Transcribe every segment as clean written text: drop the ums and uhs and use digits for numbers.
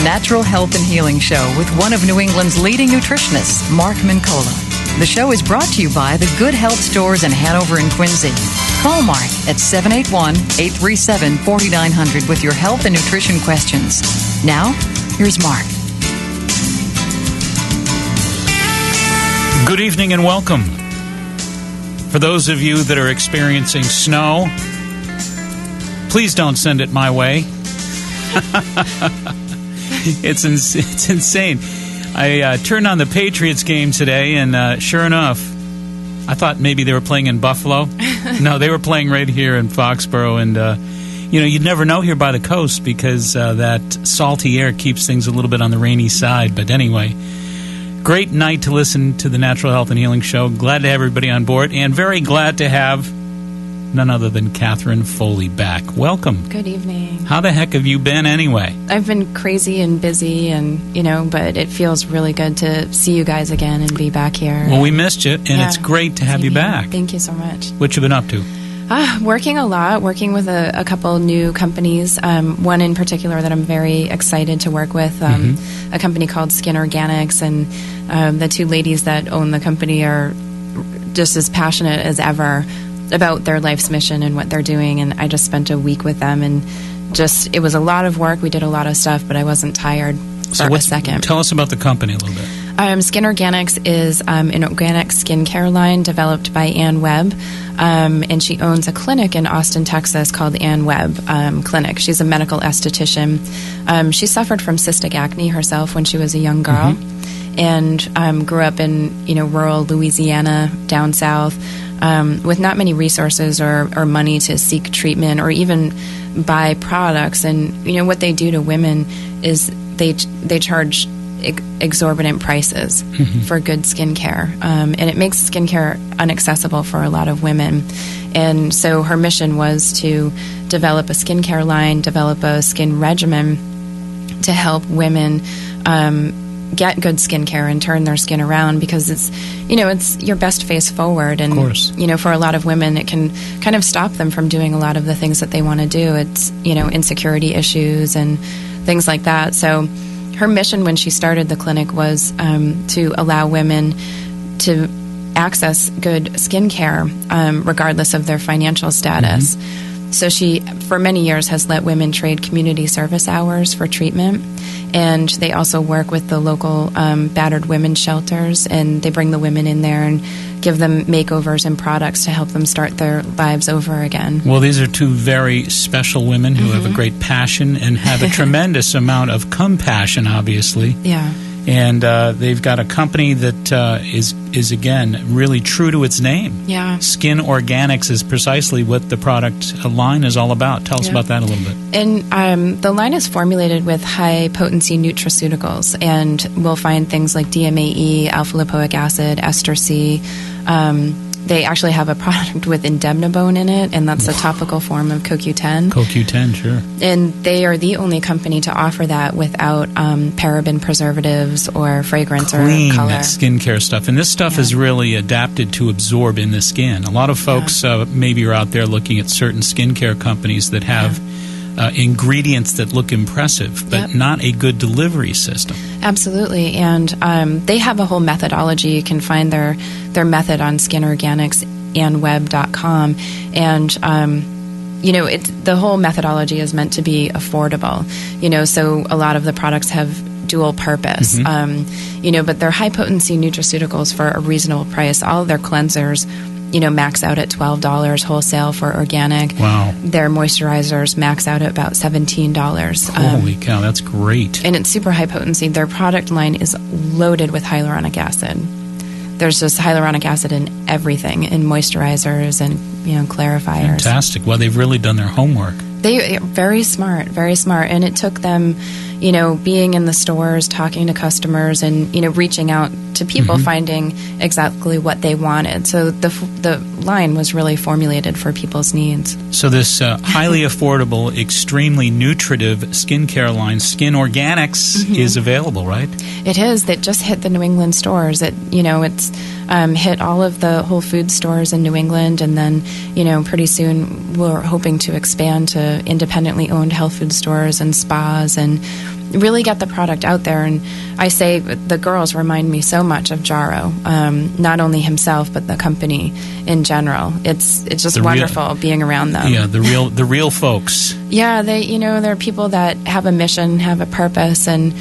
Natural Health and Healing Show with one of New England's leading nutritionists, Mark Mincola. The show is brought to you by the Good Health Stores in Hanover and Quincy. Call Mark at 781-837-4900 with your health and nutrition questions. Now, here's Mark. Good evening and welcome. For those of you that are experiencing snow, please don't send it my way. It's insane. I turned on the Patriots game today, and sure enough, I thought maybe they were playing in Buffalo. No, they were playing right here in Foxborough, and you'd never know here by the coast because that salty air keeps things a little bit on the rainy side. But anyway, great night to listen to the Natural Health and Healing Show. Glad to have everybody on board, and very glad to have none other than Catherine Foley back. Welcome. Good evening. How the heck have you been anyway? I've been crazy and busy, and but it feels really good to see you guys again and be back here. Well, we missed you, and it's great to have you back. Thank you so much. What you been up to? Working a lot, working with a couple new companies. One in particular that I'm very excited to work with, a company called Skin Organics, and the two ladies that own the company are just as passionate as ever about their life's mission and what they're doing. And I just spent a week with them, and it was a lot of work. We did a lot of stuff, but I wasn't tired for a second. Tell us about the company a little bit. Skin Organics is an organic skincare line developed by Ann Webb, and she owns a clinic in Austin, Texas called Ann Webb Clinic. She's a medical esthetician. She suffered from cystic acne herself when she was a young girl, and grew up in rural Louisiana down south with not many resources or money to seek treatment or even buy products. And what they do to women is they charge exorbitant prices for good skincare, and it makes skincare inaccessible for a lot of women. And so her mission was to develop a skincare line, develop a skin regimen to help women get good skincare and turn their skin around, because it's your best face forward. And of course, for a lot of women, it can kind of stop them from doing a lot of the things that they want to do. It's insecurity issues and things like that. So her mission when she started the clinic was to allow women to access good skincare regardless of their financial status. So she, for many years, has let women trade community service hours for treatment. And they also work with the local battered women's shelters, and they bring the women in there and give them makeovers and products to help them start their lives over again. Well, these are two very special women who have a great passion and have a tremendous amount of compassion, obviously. Yeah. And they've got a company that is again really true to its name. Yeah. Skin Organics is precisely what the product line is all about. Tell us about that a little bit. And the line is formulated with high potency nutraceuticals, and we'll find things like DMAE, alpha lipoic acid, ester C. They actually have a product with indemnibone in it, and that's a topical form of CoQ10. CoQ10, sure. And they are the only company to offer that without paraben preservatives or fragrance or color. Clean skincare stuff. And this stuff is really adapted to absorb in the skin. A lot of folks maybe are out there looking at certain skincare companies that have ingredients that look impressive, but not a good delivery system. Absolutely. And they have a whole methodology. You can find their method on Skin Organics and WATDoct18. And the whole methodology is meant to be affordable. So a lot of the products have dual purpose. But they're high potency nutraceuticals for a reasonable price. All of their cleansers max out at $12 wholesale for organic. Wow. Their moisturizers max out at about $17. Holy cow, that's great. And it's super high potency. Their product line is loaded with hyaluronic acid. There's just hyaluronic acid in everything, in moisturizers and clarifiers. Fantastic. Well, they've really done their homework. They very smart, and it took them, being in the stores, talking to customers, and reaching out to people, finding exactly what they wanted. So the line was really formulated for people's needs. So this highly affordable, extremely nutritive skincare line, Skin Organics, is available, right? It is. That just hit the New England stores. It's hit all of the Whole Food stores in New England, and then, pretty soon we're hoping to expand to independently owned health food stores and spas and really get the product out there. And I say the girls remind me so much of Jaro, not only himself but the company in general. It's just wonderful being around them. Yeah, the real folks. Yeah, they're people that have a mission, have a purpose, and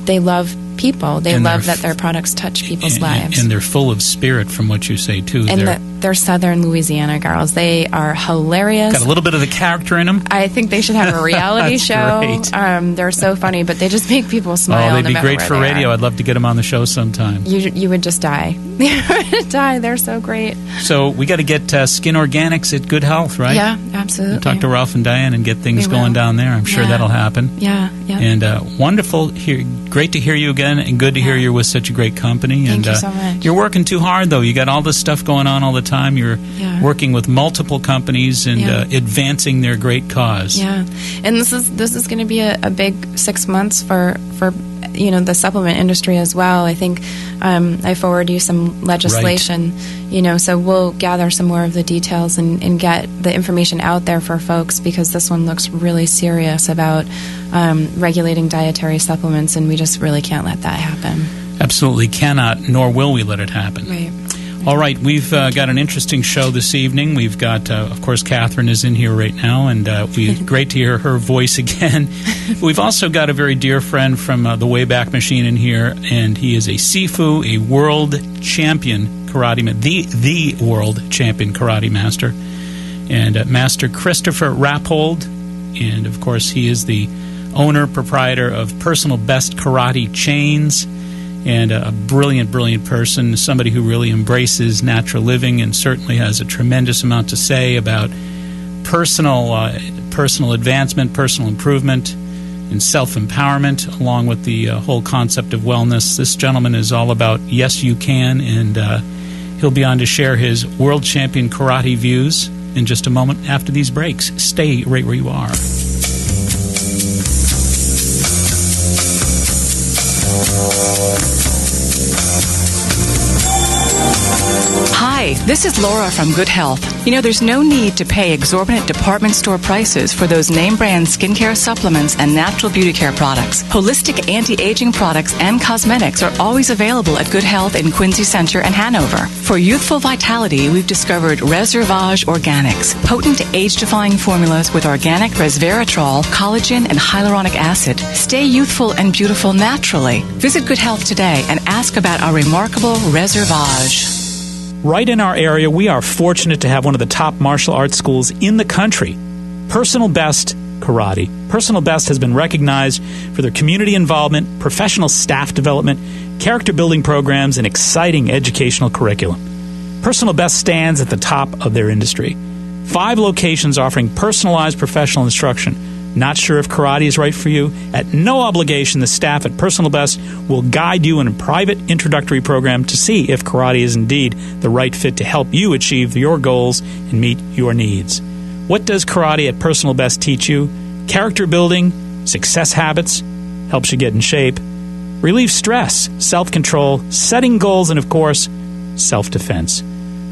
they love people. They love that their products touch people's lives. And they're full of spirit, from what you say, too. And they're Southern Louisiana girls. They are hilarious. Got a little bit of the character in them. I think they should have a reality show. Great. They're so funny, but they just make people smile. Oh, they'd be great for radio. I'd love to get them on the show sometime. You would just die. You would die. They're so great. So we got to get Skin Organics at Good Health, right? Yeah, absolutely. We'll talk to Ralph and Diane and get things going down there. I'm sure that'll happen. Yeah. And wonderful. Great to hear you again, and good to hear you're with such a great company. Thank you so much. You're working too hard, though. You got all this stuff going on all the time. You're working with multiple companies and advancing their great cause. Yeah, and this is going to be a big 6 months for the supplement industry as well. I think I forward you some legislation, so we'll gather some more of the details and get the information out there for folks, because this one looks really serious about regulating dietary supplements, and we just really can't let that happen. Absolutely cannot, nor will we let it happen. Right. All right, we've got an interesting show this evening. We've got, of course, Catherine is in here right now, and great to hear her voice again. We've also got a very dear friend from the Wayback Machine in here, and he is a Sifu, a world champion karate, the world champion karate master, and Master Christopher Rappold, and of course he is the owner, proprietor of Personal Best Karate Chains, and a brilliant, brilliant person, somebody who really embraces natural living and certainly has a tremendous amount to say about personal advancement, personal improvement, and self-empowerment, along with the whole concept of wellness. This gentleman is all about yes, you can, and he'll be on to share his world champion karate views in just a moment after these breaks. Stay right where you are. Hi, this is Laura from Good Health. There's no need to pay exorbitant department store prices for those name brand skincare supplements and natural beauty care products. Holistic anti-aging products and cosmetics are always available at Good Health in Quincy Center and Hanover. For youthful vitality, we've discovered Reservage Organics, potent age-defying formulas with organic resveratrol, collagen, and hyaluronic acid. Stay youthful and beautiful naturally. Visit Good Health today and ask about our remarkable Reservage. Right in our area, we are fortunate to have one of the top martial arts schools in the country, Personal Best Karate. Personal Best has been recognized for their community involvement, professional staff development, character building programs, and exciting educational curriculum. Personal Best stands at the top of their industry. 5 locations offering personalized professional instruction. Not sure if karate is right for you? At no obligation, the staff at Personal Best will guide you in a private introductory program to see if karate is indeed the right fit to help you achieve your goals and meet your needs. What does karate at Personal Best teach you? Character building, success habits, helps you get in shape, relieve stress, self-control, setting goals, and of course, self-defense.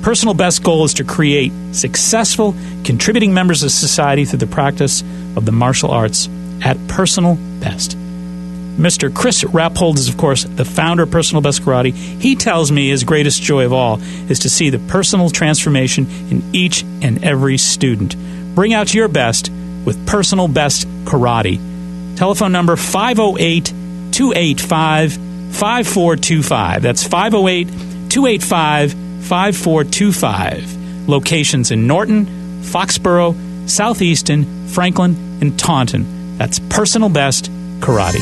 Personal Best's goal is to create successful, contributing members of society through the practice of the martial arts at Personal Best. Mr. Chris Rappold is, of course, the founder of Personal Best Karate. He tells me his greatest joy of all is to see the personal transformation in each and every student. Bring out your best with Personal Best Karate. Telephone number 508-285-5425. That's 508-285-5425. Locations in Norton, Foxborough, Southeaston, Franklin, and Taunton. That's Personal Best Karate.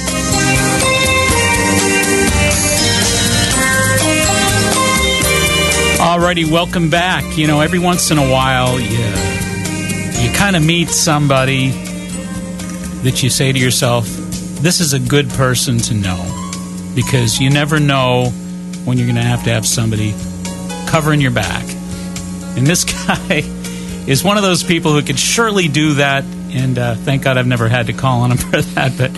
Alrighty, welcome back. Every once in a while, you kind of meet somebody that you say to yourself, this is a good person to know. Because you never know when you're going to have somebody covering your back. And this guy is one of those people who could surely do that, and thank God I've never had to call on him for that, but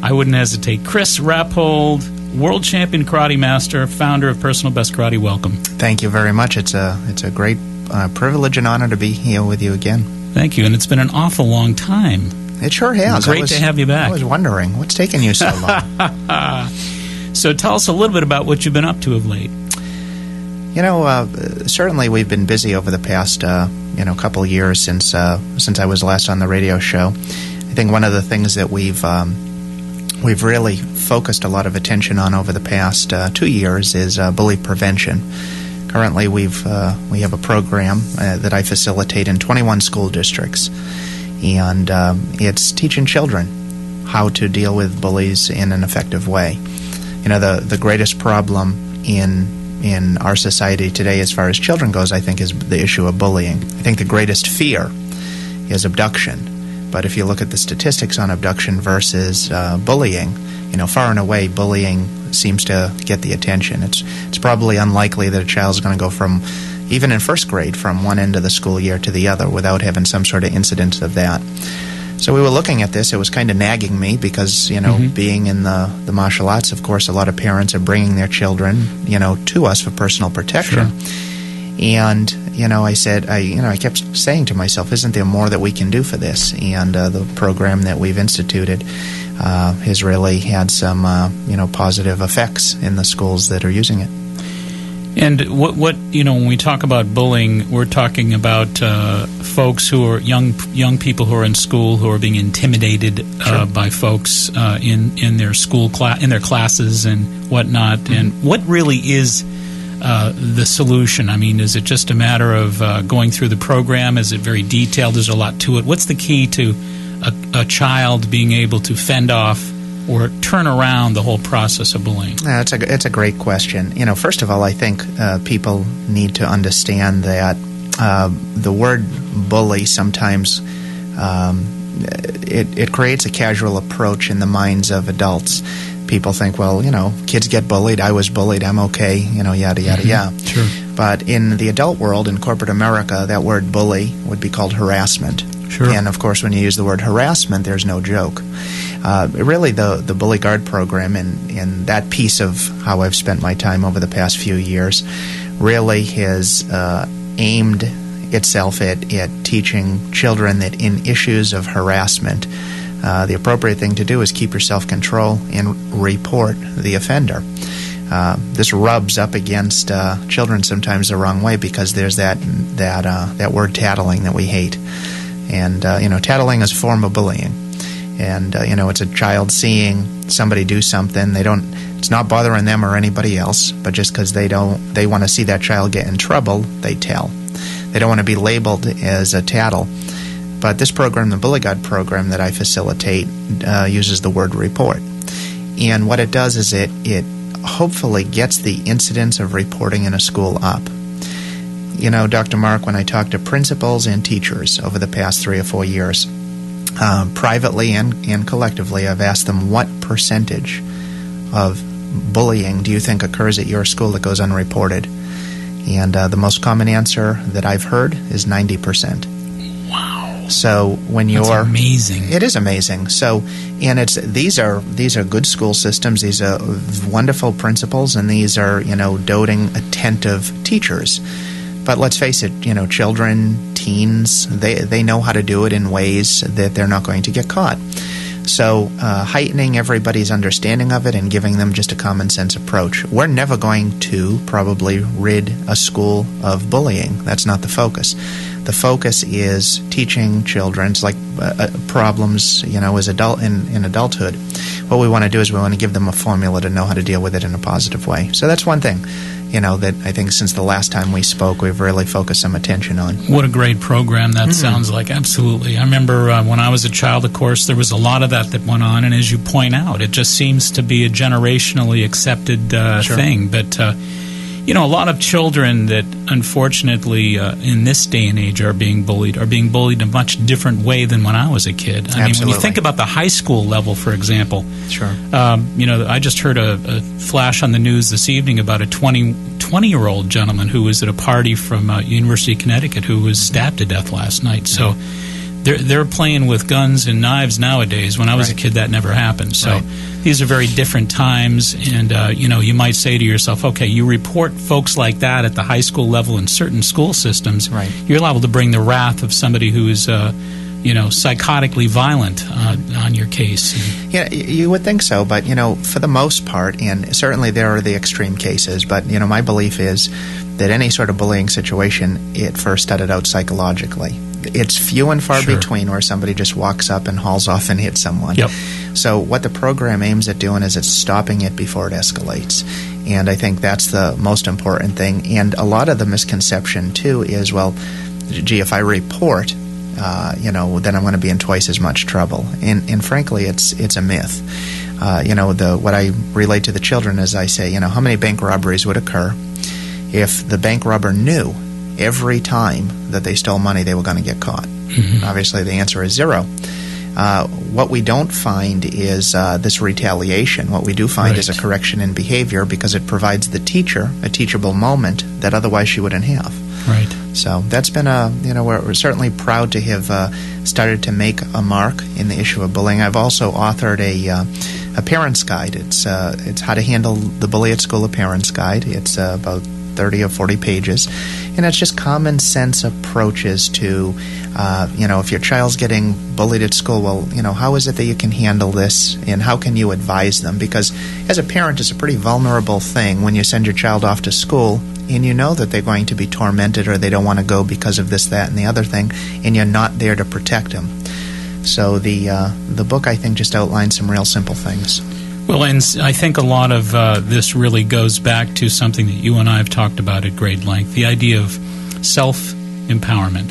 I wouldn't hesitate. Chris Rappold, world champion karate master, founder of Personal Best Karate. Welcome. Thank you very much. It's a great privilege and honor to be here with you again. Thank you, and it's been an awful long time. It sure has. Great to have you back. I was wondering, what's taking you so long? So tell us a little bit about what you've been up to of late. Certainly we've been busy over the past couple of years since I was last on the radio show. I think one of the things that we've really focused a lot of attention on over the past 2 years is bully prevention. Currently, we have a program that I facilitate in 21 school districts, and it's teaching children how to deal with bullies in an effective way. The greatest problem in our society today as far as children goes, I think, is the issue of bullying. I think the greatest fear is abduction. But if you look at the statistics on abduction versus bullying, far and away bullying seems to get the attention. It's probably unlikely that a child is going to go from, even in first grade, from one end of the school year to the other without having some sort of incident of that. So we were looking at this. It was kind of nagging me because, being in the martial arts, of course, a lot of parents are bringing their children, to us for personal protection. Sure. And, I kept saying to myself, isn't there more that we can do for this? And the program that we've instituted has really had some, positive effects in the schools that are using it. And what when we talk about bullying, we're talking about folks who are young people who are in school who are being intimidated by folks in their school in their classes and whatnot. Mm-hmm. And what really is the solution? I mean, is it just a matter of going through the program? Is it very detailed? Is there a lot to it? What's the key to a child being able to fend off or turn around the whole process of bullying? It's a great question. First of all, I think people need to understand that the word bully sometimes it creates a casual approach in the minds of adults. People think, well, kids get bullied. I was bullied. I'm okay. Yada, yada, yada. Sure. But in the adult world, in corporate America, that word bully would be called harassment. Sure. And, of course, when you use the word harassment, there's no joke. Really, the Bully Guard program and that piece of how I've spent my time over the past few years really has aimed itself at teaching children that in issues of harassment, the appropriate thing to do is keep your self-control and report the offender. This rubs up against children sometimes the wrong way because there's that word tattling that we hate. And, tattling is a form of bullying. And, it's a child seeing somebody do something. It's not bothering them or anybody else, but just because they want to see that child get in trouble, they tell. They don't want to be labeled as a tattle. But this program, the Bully Guard program that I facilitate, uses the word report. And what it does is it hopefully gets the incidence of reporting in a school up. Dr. Mark, when I talk to principals and teachers over the past 3 or 4 years, privately and collectively, I've asked them what percentage of bullying do you think occurs at your school that goes unreported? And the most common answer that I've heard is 90%. Wow! So when That's amazing. It is amazing. So, and these are good school systems. These are wonderful principals, and these are doting, attentive teachers. But let's face it, children, teens, they know how to do it in ways that they're not going to get caught. So heightening everybody's understanding of it and giving them just a common sense approach. We're never going to probably rid a school of bullying. That's not the focus. The focus is teaching children, it's like problems, as in adulthood. What we want to do is we want to give them a formula to know how to deal with it in a positive way. So that's one thing, that I think since the last time we spoke, we've really focused some attention on. What a great program that sounds like. Absolutely. I remember when I was a child, of course, there was a lot of that went on, and as you point out, it just seems to be a generationally accepted thing. But a lot of children that unfortunately in this day and age are being bullied in a much different way than when I was a kid. I mean, when you think about the high school level, for example, sure. I just heard a flash on the news this evening about a 20-year-old gentleman who was at a party from University of Connecticut who was stabbed to death last night. So they're playing with guns and knives nowadays. When I was a kid, that never happened. So these are very different times, and you might say to yourself, okay, you report folks like that at the high school level in certain school systems, you're liable to bring the wrath of somebody who is psychotically violent on your case. Yeah, you would think so, but for the most part, and certainly there are the extreme cases, but my belief is that any sort of bullying situation, it first started out psychologically. It's few and far between where somebody just walks up and hauls off and hits someone. Yep. So what the program aims at doing is it's stopping it before it escalates. And I think that's the most important thing. And a lot of the misconception, too, is, well, gee, if I report, then I'm going to be in twice as much trouble. And frankly, it's a myth. What I relate to the children is I say, how many bank robberies would occur if the bank robber knew every time that they stole money they were going to get caught? Obviously, the answer is zero. What we don't find is this retaliation. What we do find is a correction in behavior, because it provides the teacher a teachable moment that otherwise she wouldn't have. Right. So that's been we're certainly proud to have started to make a mark in the issue of bullying. I've also authored a parent's guide. It's how to handle the bully at school, a parent's guide. It's about 30 or 40 pages, and it's just common sense approaches to, if your child's getting bullied at school, well, how is it that you can handle this, and how can you advise them? Because as a parent, it's a pretty vulnerable thing when you send your child off to school and you know that they're going to be tormented or they don't want to go because of this, that, and the other thing, and you're not there to protect them. So the book, I think, just outlines some real simple things. Well, and I think a lot of this really goes back to something that you and I have talked about at great length, the idea of self-empowerment.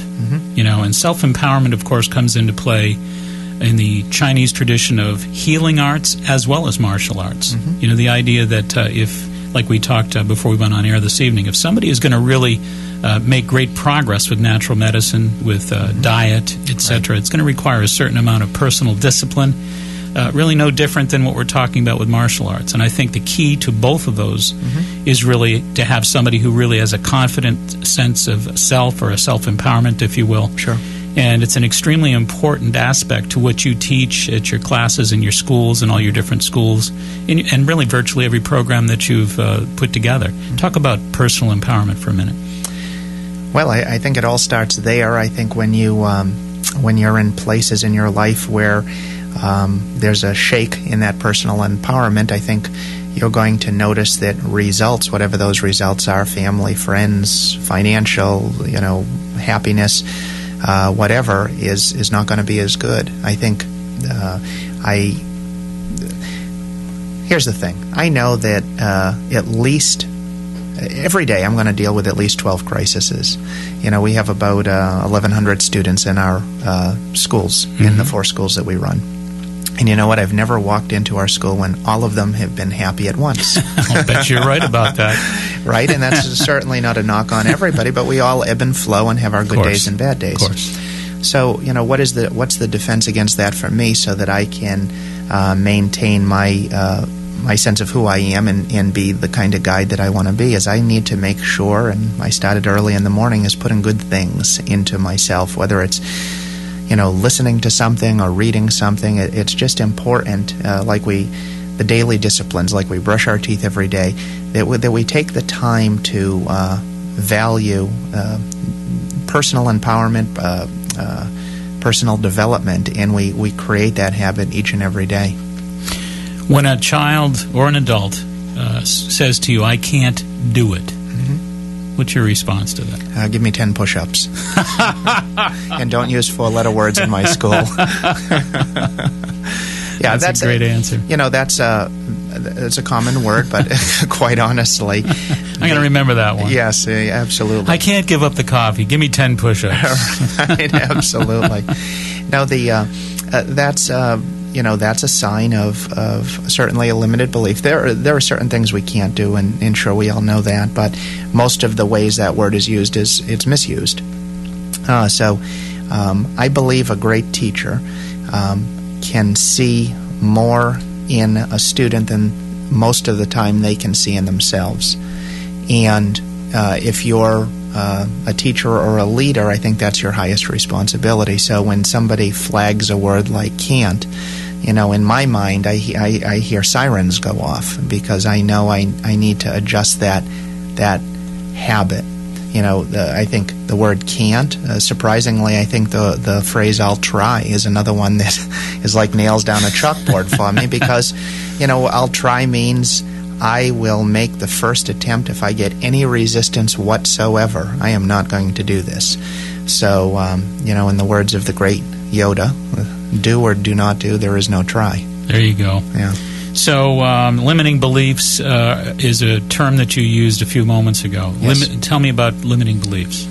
And self-empowerment, of course, comes into play in the Chinese tradition of healing arts as well as martial arts. The idea that if, like we talked before we went on air this evening, if somebody is going to really make great progress with natural medicine, with diet, etc., it's going to require a certain amount of personal discipline. Really no different than what we're talking about with martial arts. And I think the key to both of those is really to have somebody who really has a confident sense of self, or a self-empowerment, if you will. Sure. And it's an extremely important aspect to what you teach at your classes in your schools and all your different schools, and really virtually every program that you've put together. Talk about personal empowerment for a minute. Well, I think it all starts there. I think when you're in places in your life where there's a shake in that personal empowerment, I think you're going to notice that results, whatever those results are, family, friends, financial, happiness, whatever, is not going to be as good. I think here's the thing. I know that at least every day I'm going to deal with at least 12 crises. We have about 1,100 students in our schools, in the 4 schools that we run. And you know what? I've never walked into our school when all of them have been happy at once. I'll bet you're right about that. Right? And that's certainly not a knock on everybody, but we all ebb and flow and have our good days and bad days. Of course. So, what's the defense against that for me, so that I can maintain my sense of who I am and be the kind of guide that I want to be, is I need to make sure, and I started early in the morning, is putting good things into myself, whether it's listening to something or reading something. It's just important, the daily disciplines, like we brush our teeth every day, that we take the time to value personal empowerment, personal development, and we create that habit each and every day. When a child or an adult says to you, "I can't do it," what's your response to that? Give me 10 push-ups. And don't use 4-letter words in my school. Yeah, that's a great answer. That's a common word, but quite honestly, I'm going to remember that one. Yes, absolutely. I can't give up the coffee. Give me 10 push-ups. Right, absolutely. Now, that's a sign of certainly a limited belief. There are certain things we can't do, and sure, we all know that, but most of the ways that word is used it's misused. So I believe a great teacher can see more in a student than most of the time they can see in themselves. And if you're a teacher or a leader, I think that's your highest responsibility. So when somebody flags a word like can't, in my mind, I hear sirens go off, because I know I need to adjust that habit. I think the word can't, surprisingly, I think the phrase I'll try is another one that is like nails down a chalkboard for me, because, I'll try means I will make the first attempt. If I get any resistance whatsoever, I am not going to do this. So, in the words of the great Yoda, do or do not do, there is no try. There you go. Yeah. So, limiting beliefs is a term that you used a few moments ago. Yes. Tell me about limiting beliefs.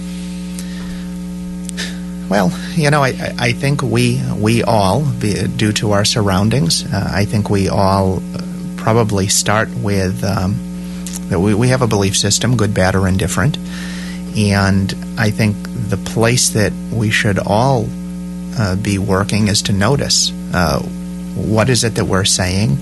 Well, I think we all, due to our surroundings, I think we all probably start with that we have a belief system, good, bad, or indifferent. And I think the place that we should all be working is to notice what is it that we're saying,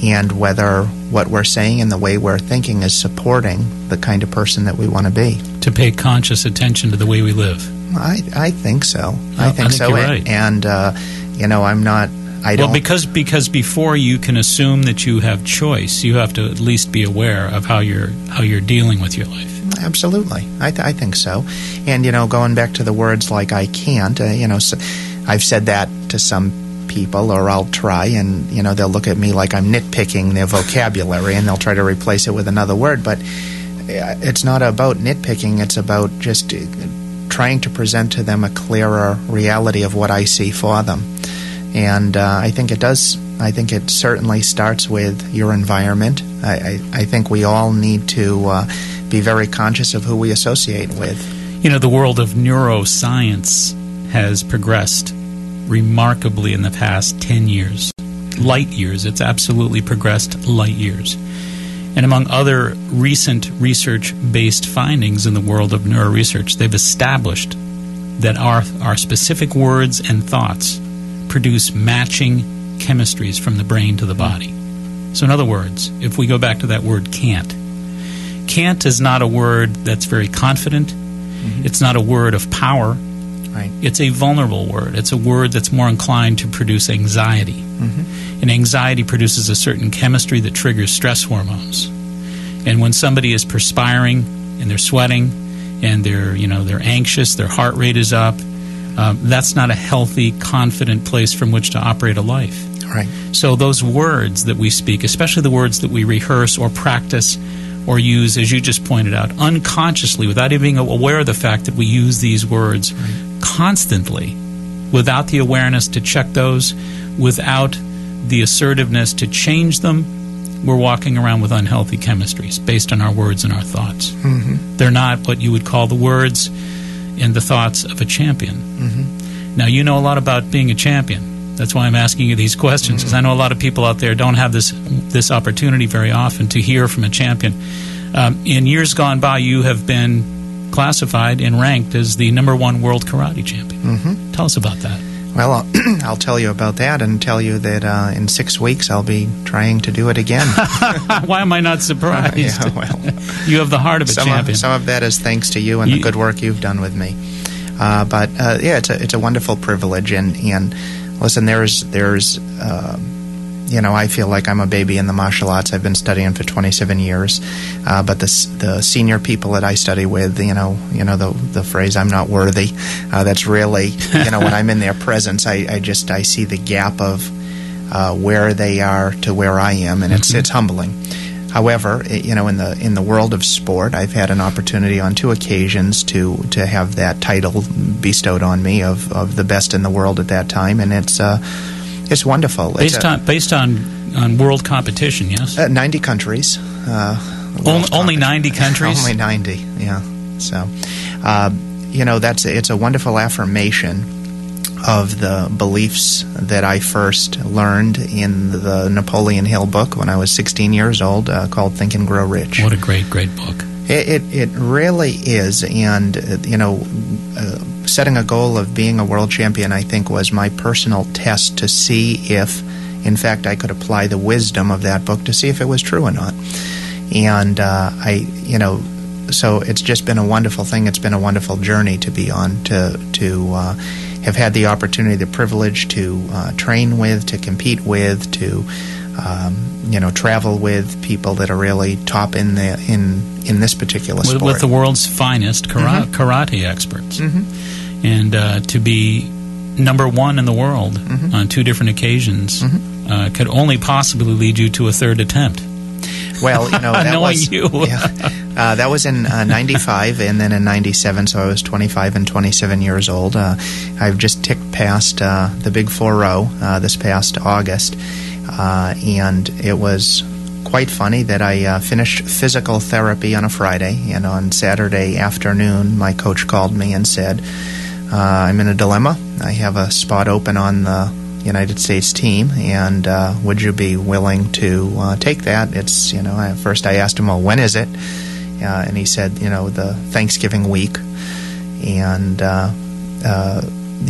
and whether what we're saying and the way we're thinking is supporting the kind of person that we want to be. To pay conscious attention to the way we live. I think so. I think so. You're right. And I'm not. Well, because before you can assume that you have choice, you have to at least be aware of how you're dealing with your life. Absolutely, I think so. And going back to the words like I can't, so I've said that to some people, or I'll try, and they'll look at me like I'm nitpicking their vocabulary, and they'll try to replace it with another word. But it's not about nitpicking; it's about just trying to present to them a clearer reality of what I see for them. And I think it does. I think it certainly starts with your environment. I think we all need to be very conscious of who we associate with. The world of neuroscience has progressed remarkably in the past 10 years. Light years. It's absolutely progressed light years. And among other recent research-based findings in the world of neuroresearch, they've established that our specific words and thoughts produce matching chemistries from the brain to the body. So in other words, if we go back to that word can't is not a word that's very confident. Mm-hmm. It's not a word of power. Right. It's a vulnerable word. It's a word that's more inclined to produce anxiety. Mm-hmm. And anxiety produces a certain chemistry that triggers stress hormones. And when somebody is perspiring and they're sweating and they're anxious, their heart rate is up, that's not a healthy, confident place from which to operate a life. Right. So those words that we speak, especially the words that we rehearse or practice or use, as you just pointed out, unconsciously, without even being aware of the fact that we use these words constantly, without the awareness to check those, without the assertiveness to change them, we're walking around with unhealthy chemistries based on our words and our thoughts. Mm-hmm. They're not what you would call the words and the thoughts of a champion. Mm-hmm. Now, you know a lot about being a champion. That's why I'm asking you these questions, because I know a lot of people out there don't have this opportunity very often to hear from a champion. In years gone by, you have been classified and ranked as the #1 world karate champion. Mm-hmm. Tell us about that. Well, I'll tell you about that and tell you that in 6 weeks I'll be trying to do it again. Why am I not surprised? Yeah, well, you have the heart of a champion. Some of that is thanks to you and the good work you've done with me. But it's a wonderful privilege. And listen, there's I feel like I'm a baby in the martial arts. I've been studying for 27 years. But the senior people that I study with, the phrase "I'm not worthy," that's really, when I'm in their presence, I see the gap of where they are to where I am, and it's humbling. However, in the world of sport, I've had an opportunity on 2 occasions to have that title bestowed on me of the best in the world at that time, and it's wonderful. Based on world competition, yes? 90 countries. Only 90 countries? Only 90, yeah. So, it's a wonderful affirmation of the beliefs that I first learned in the Napoleon Hill book when I was 16 years old, called Think and Grow Rich. What a great book. It really is, and setting a goal of being a world champion, I think, was my personal test to see if, in fact, I could apply the wisdom of that book to see if it was true or not. And so it's just been a wonderful thing. It's been a wonderful journey to be on, to have had the opportunity, the privilege to train with, to compete with, to travel with people that are really top in this particular sport. With the world's finest karate experts. And to be number one in the world on 2 different occasions could only possibly lead you to a third attempt. Well, that knowing was you. That was in 95, and then in 97, so I was 25 and 27 years old. I've just ticked past the Big 4-0 this past August, and it was quite funny that I finished physical therapy on a Friday, and on Saturday afternoon, my coach called me and said, I'm in a dilemma. I have a spot open on the United States team, and would you be willing to take that? It's, first I asked him, well, when is it? And he said, the Thanksgiving week. And,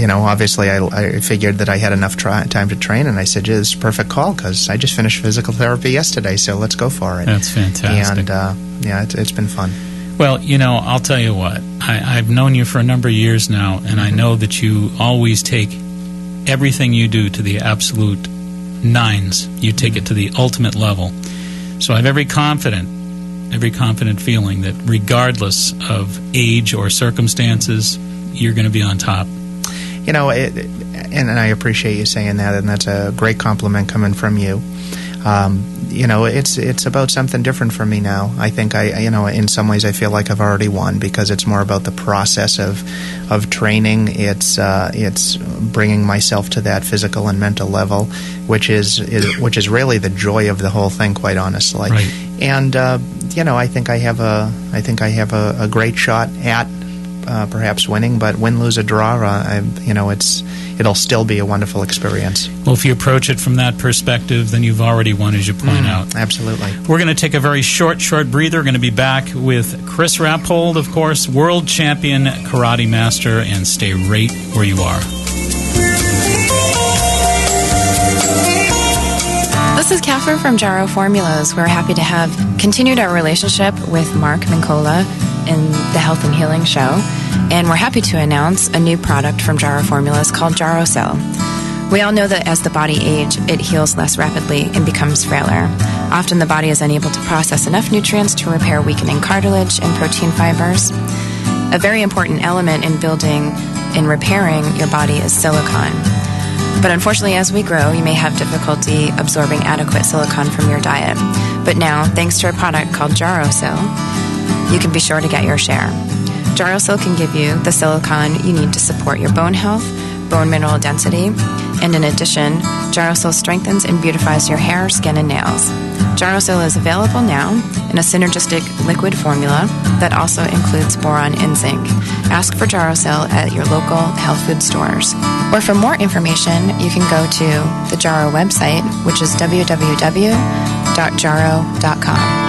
obviously I figured that I had enough time to train, and I said, yeah, this is a perfect call because I just finished physical therapy yesterday, so let's go for it. That's fantastic. And, it's been fun. Well, I'll tell you what. I've known you for a number of years now, and I know that you always take everything you do to the absolute nines. You take it to the ultimate level. So I have every confident feeling that regardless of age or circumstances, you're going to be on top. And I appreciate you saying that, and that's a great compliment coming from you. It's about something different for me now. I think in some ways I feel like I've already won because it's more about the process of training. It's bringing myself to that physical and mental level, which is really the joy of the whole thing, quite honestly. Right. And I think I have a great shot at perhaps winning, but win, lose, or draw, it'll still be a wonderful experience. Well, if you approach it from that perspective, then you've already won, as you point out. Absolutely. We're going to take a very short breather. We're going to be back with Chris Rappold, of course, world champion karate master, and stay right where you are. This is Catherine from Jaro Formulas. We're happy to have continued our relationship with Mark Mincola in the Health and Healing Show, and we're happy to announce a new product from Jaro Formulas called JaroCell. We all know that as the body ages, it heals less rapidly and becomes frailer. Often the body is unable to process enough nutrients to repair weakening cartilage and protein fibers. A very important element in building and repairing your body is silicon. But unfortunately, as we grow, you may have difficulty absorbing adequate silicon from your diet. But now, thanks to a product called JaroCell, you can be sure to get your share. JaroCell can give you the silicon you need to support your bone health, bone mineral density, and in addition, JaroCell strengthens and beautifies your hair, skin, and nails. JaroCell is available now in a synergistic liquid formula that also includes boron and zinc. Ask for JaroCell at your local health food stores. Or for more information, you can go to the Jaro website, which is www.WATDoct18.com.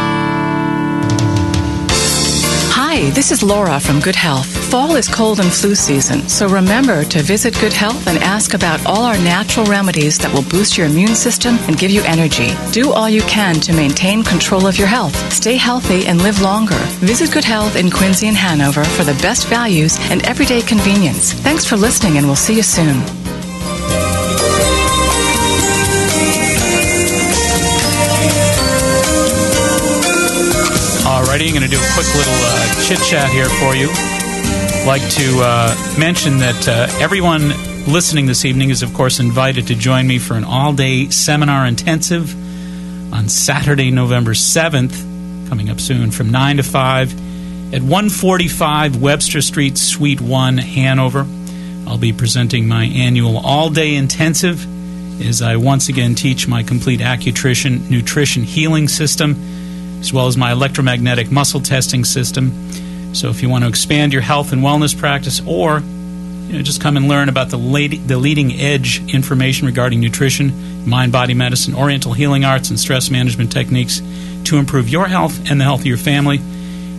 Hi, this is Laura from Good Health. Fall is cold and flu season, so remember to visit Good Health and ask about all our natural remedies that will boost your immune system and give you energy. Do all you can to maintain control of your health. Stay healthy and live longer. Visit Good Health in Quincy and Hanover for the best values and everyday convenience. Thanks for listening, and we'll see you soon. Alrighty, I'm going to do a quick little chit-chat here for you. I'd like to mention that everyone listening this evening is, of course, invited to join me for an all-day seminar intensive on Saturday, November 7th, coming up soon, from 9 to 5 at 145 Webster Street, Suite 1, Hanover. I'll be presenting my annual all-day intensive as I once again teach my complete acutrition, nutrition, healing system, as well as my electromagnetic muscle testing system. So if you want to expand your health and wellness practice, or just come and learn about the leading edge information regarding nutrition, mind-body medicine, oriental healing arts, and stress management techniques to improve your health and the health of your family,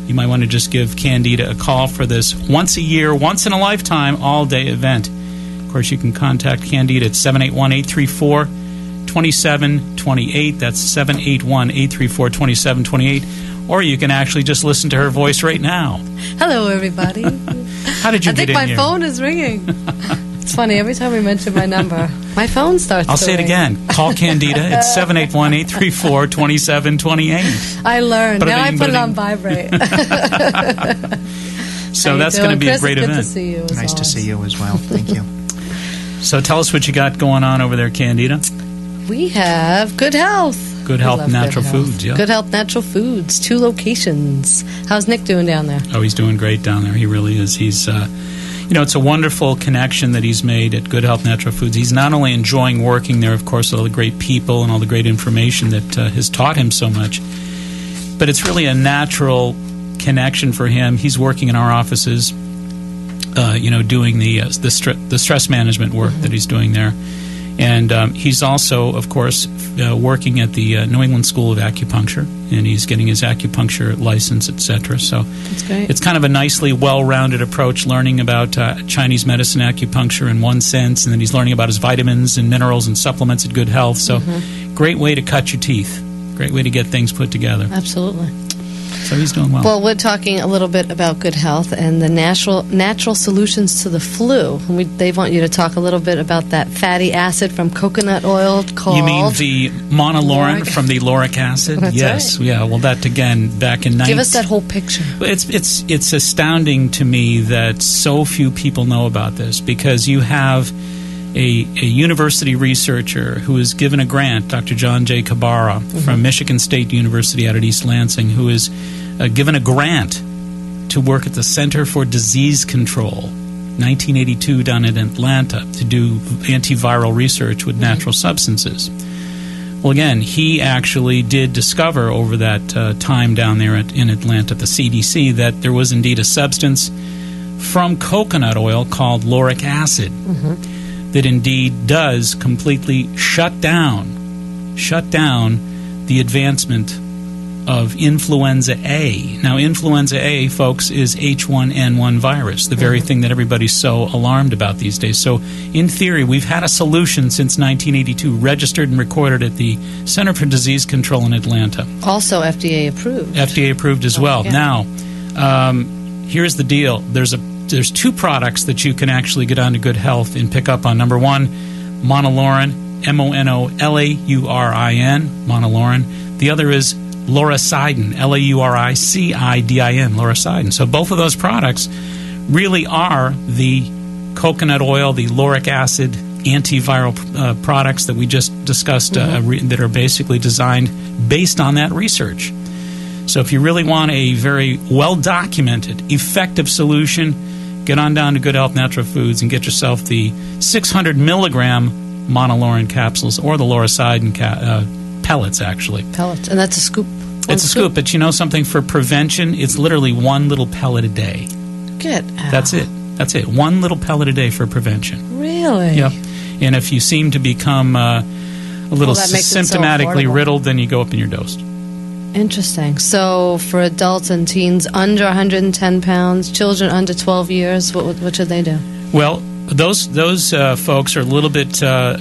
you might want to just give Candida a call for this once-a-year, once-in-a-lifetime, all-day event. Of course, you can contact Candida at 781-834-2728. That's 781-834-2728. or you can actually just listen to her voice right now. Hello, everybody. How did you get in I here? think my phone is ringing. It's funny, every time we mention my number, my phone starts I'll to say it ring. again. Call Candida. It's 781-834-2728. I learned. Now I put it on Ba-da-ding, vibrate. So How you that's going to doing, be Chris? a great Good event. to see you as Nice to always. see you as well. Thank you. So tell us what you got going on over there, Candida. We have Good Health. Good We Health love Natural Good Health. Foods, yeah. Good Health Natural Foods, 2 locations. How's Nick doing down there? Oh, he's doing great down there. He really is. He's, it's a wonderful connection that he's made at Good Health Natural Foods. He's not only enjoying working there, of course, with all the great people and all the great information that has taught him so much, but it's really a natural connection for him. He's working in our offices, doing the stress management work that he's doing there. And he's also, of course, working at the New England School of Acupuncture, and he's getting his acupuncture license, etc. So That's great. it's kind of a nicely well-rounded approach, learning about Chinese medicine acupuncture in one sense, and then he's learning about his vitamins and minerals and supplements at Good Health. So great way to cut your teeth. Great way to get things put together. Absolutely. So he's doing well. Well, we're talking a little bit about Good Health and the natural solutions to the flu. And they want you to talk a little bit about that fatty acid from coconut oil called... You mean the monolaurin Lauric- from the lauric acid? That's Yes. right. Yeah. Well, that again back in Give us that whole picture. It's astounding to me that so few people know about this, because you have a university researcher who is given a grant, Dr. John J. Kabara from Michigan State University out at East Lansing, who is given a grant to work at the Center for Disease Control, 1982 down in Atlanta, to do antiviral research with natural substances. Well, again, he actually did discover over that time down there in Atlanta at the CDC that there was indeed a substance from coconut oil called lauric acid that indeed does completely shut down the advancement of influenza A. Now, influenza A, folks, is H1N1 virus, the very thing that everybody's so alarmed about these days. So, in theory, we've had a solution since 1982, registered and recorded at the Center for Disease Control in Atlanta. Also FDA approved. FDA approved as well. yeah. Now, here's the deal. There's 2 products that you can actually get onto Good Health and pick up on. Number 1, monolaurin, monolaurin, monolaurin. The other is lauricidin, lauricidin, lauricidin. So both of those products really are the coconut oil, the lauric acid antiviral products that we just discussed that are basically designed based on that research. So if you really want a very well-documented, effective solution, get on down to Good Health Natural Foods and get yourself the 600 milligram monolaurin capsules or the lauricidin pellets, actually. Pellets. And that's a scoop. It's a scoop, but you know something? For prevention, it's literally 1 little pellet a day. Get out. That's it. 1 little pellet a day for prevention. Really? Yep. And if you seem to become a little that makes it so symptomatically affordable. riddled, then you go up and you're dosed. Interesting. So for adults and teens under 110 pounds, children under 12 years, what should they do? Well, those folks are a little bit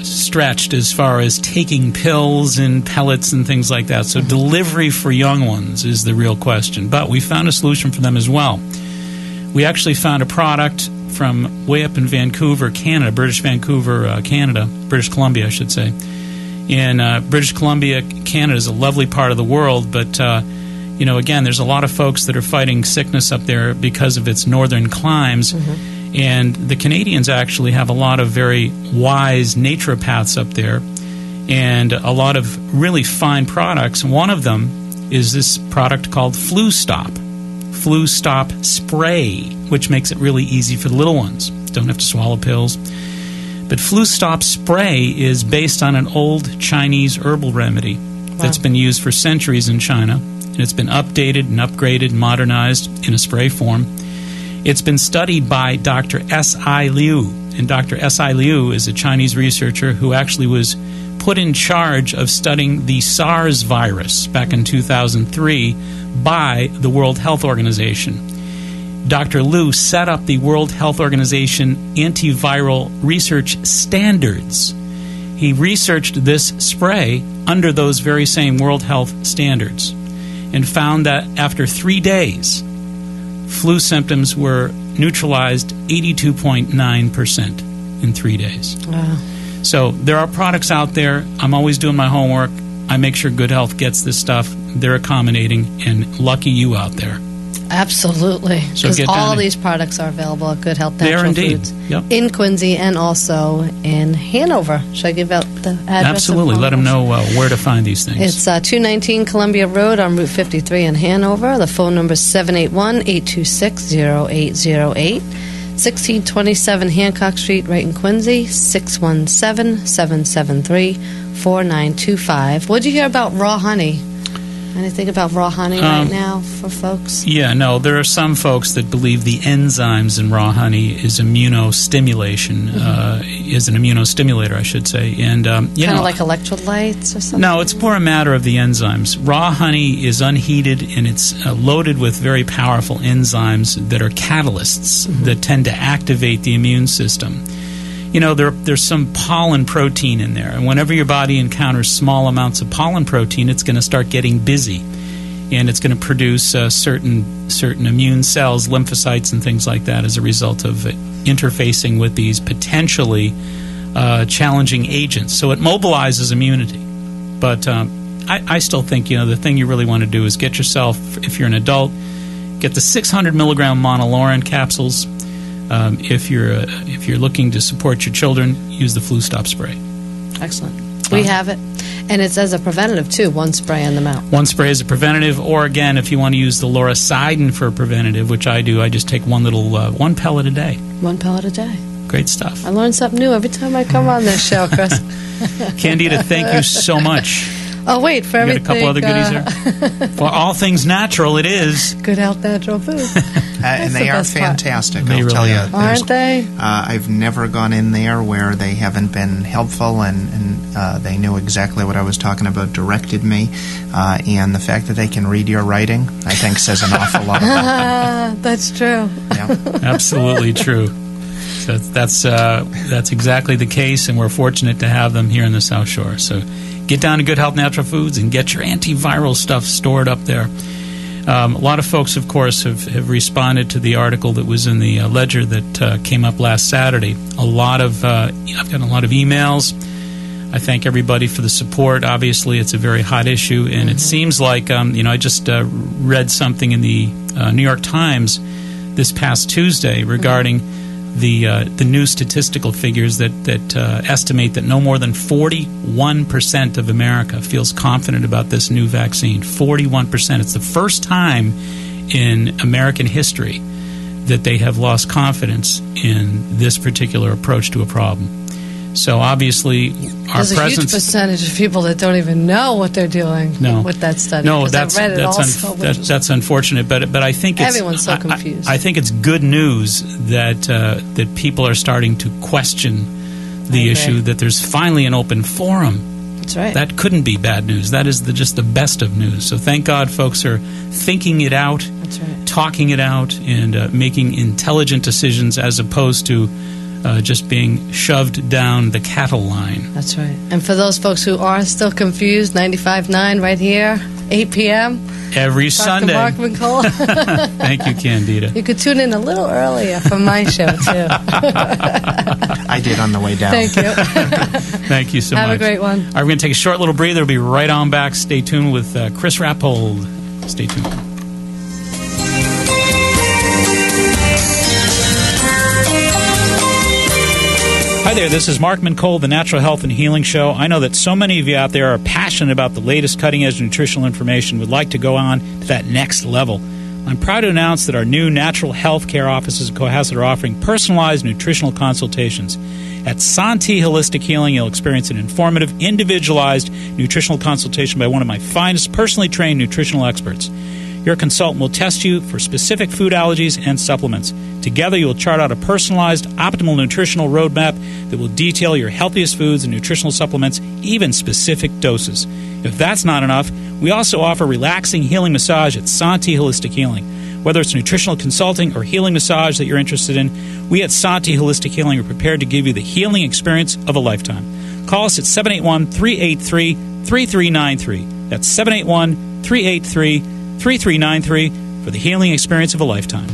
stretched as far as taking pills and pellets and things like that. So delivery for young ones is the real question. But we found a solution for them as well. We actually found a product from way up in Vancouver, Canada, British Columbia, I should say. In British Columbia, Canada is a lovely part of the world, but again, there's a lot of folks that are fighting sickness up there because of its northern climes. And the Canadians actually have a lot of very wise naturopaths up there and a lot of really fine products. One of them is this product called Flu Stop Spray, which makes it really easy for the little ones. Don't have to swallow pills. But Flu Stop Spray is based on an old Chinese herbal remedy that's been used for centuries in China, and it's been updated and upgraded and modernized in a spray form. It's been studied by Dr. S.I. Liu, and Dr. S.I. Liu is a Chinese researcher who actually was put in charge of studying the SARS virus back in 2003 by the World Health Organization. Dr. Liu set up the World Health Organization antiviral research standards. He researched this spray under those very same World Health standards. and found that after 3 days, flu symptoms were neutralized 82.9% in 3 days. Wow. So there are products out there. I'm always doing my homework. I make sure Good Health gets this stuff. They're accommodating, and lucky you out there. Absolutely. So Because get all down these products are available at Good Health They are Natural indeed. Foods Yep. in Quincy and also in Hanover. Should I give out the address? Absolutely. Let them know where to find these things. It's 219 Columbia Road on Route 53 in Hanover. The phone number is 781-826-0808. 1627 Hancock Street, right in Quincy, 617-773-4925. What did you hear about raw honey? Anything about raw honey right now for folks? Yeah, no, there are some folks that believe the enzymes in raw honey is immunostimulation, is an immunostimulator, I should say. And Kind of like electrolytes or something? No, it's more a matter of the enzymes. Raw honey is unheated, and it's loaded with very powerful enzymes that are catalysts that tend to activate the immune system. You know, there's some pollen protein in there, and whenever your body encounters small amounts of pollen protein, it's going to start getting busy, and it's going to produce certain immune cells, lymphocytes, and things like that as a result of interfacing with these potentially challenging agents. So it mobilizes immunity. But I still think, the thing you really want to do is get yourself, if you're an adult, get the 600 milligram monolaurin capsules. If you're looking to support your children, use the Flu Stop spray. Excellent. We have it. And it's as a preventative, too, one spray in the mouth. One spray is a preventative, or again, if you want to use the Lauricidin for a preventative, which I do, I just take one pellet a day. One pellet a day. Great stuff. I learn something new every time I come on this show, Chris. Candida, thank you so much. Oh, wait, for everything. Got a couple other goodies there? For all things natural, it is. Good Health Natural Foods. And they are fantastic, They I'll really tell you. are. Aren't they? I've never gone in there where they haven't been helpful, and they knew exactly what I was talking about, directed me. And the fact that they can read your writing, I think, says an awful lot about That's true. Yeah. Absolutely true. So that's exactly the case, and we're fortunate to have them here in the South Shore. So get down to Good Health Natural Foods and get your antiviral stuff stored up there. A lot of folks, of course, have responded to the article that was in the Ledger that came up last Saturday. I've gotten a lot of emails. I thank everybody for the support. Obviously, it's a very hot issue, and it seems like I just read something in the New York Times this past Tuesday regarding the new statistical figures that estimate that no more than 41% of America feels confident about this new vaccine. 41%. It's the first time in American history that they have lost confidence in this particular approach to a problem. So obviously, There's a huge percentage of people that don't even know what they're doing with that study. No, I read it also, that's unfortunate. But I think it's, everyone's so confused. I think it's good news that people are starting to question the issue. That there's finally an open forum. That's right. That couldn't be bad news. That is just the best of news. So thank God folks are thinking it out, That's right. talking it out, and making intelligent decisions as opposed to just being shoved down the cattle line. That's right. And for those folks who are still confused, 95.9 right here, 8 p.m. Every Sunday. Mark McCullough. Thank you, Candida. You could tune in a little earlier for my show, too. I did on the way down. Thank you. Thank you so much. Have a great one. All right, we're going to take a short little breather. We'll be right on back. Stay tuned with Chris Rappold. Stay tuned. Hi there, this is Mark Mincole, the Natural Health and Healing Show. I know that so many of you out there are passionate about the latest cutting-edge nutritional information, would like to go on to that next level. I'm proud to announce that our new natural health care offices in Cohasset are offering personalized nutritional consultations. At Santi Holistic Healing, you'll experience an informative, individualized nutritional consultation by one of my finest personally trained nutritional experts. Your consultant will test you for specific food allergies and supplements. Together, you will chart out a personalized, optimal nutritional roadmap that will detail your healthiest foods and nutritional supplements, even specific doses. If that's not enough, we also offer relaxing healing massage at Santi Holistic Healing. Whether it's nutritional consulting or healing massage that you're interested in, we at Santi Holistic Healing are prepared to give you the healing experience of a lifetime. Call us at 781-383-3393. That's 781-383-3393. 888-866-3393 for the healing experience of a lifetime.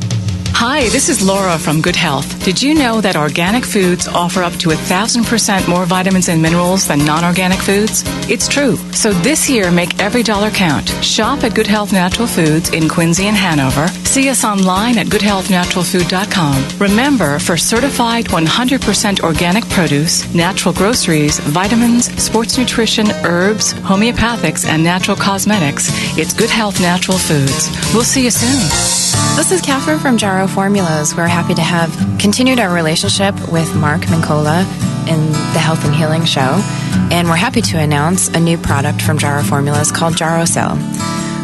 Hi, this is Laura from Good Health. Did you know that organic foods offer up to 1,000% more vitamins and minerals than non-organic foods? It's true. So this year, make every dollar count. Shop at Good Health Natural Foods in Quincy and Hanover. See us online at goodhealthnaturalfood.com. Remember, for certified 100% organic produce, natural groceries, vitamins, sports nutrition, herbs, homeopathics, and natural cosmetics, it's Good Health Natural Foods. We'll see you soon. This is Catherine from Jarrow Formulas. We're happy to have continued our relationship with Mark Mincola in the Health and Healing Show, and we're happy to announce a new product from Jarrow Formulas called Jarrow Cell.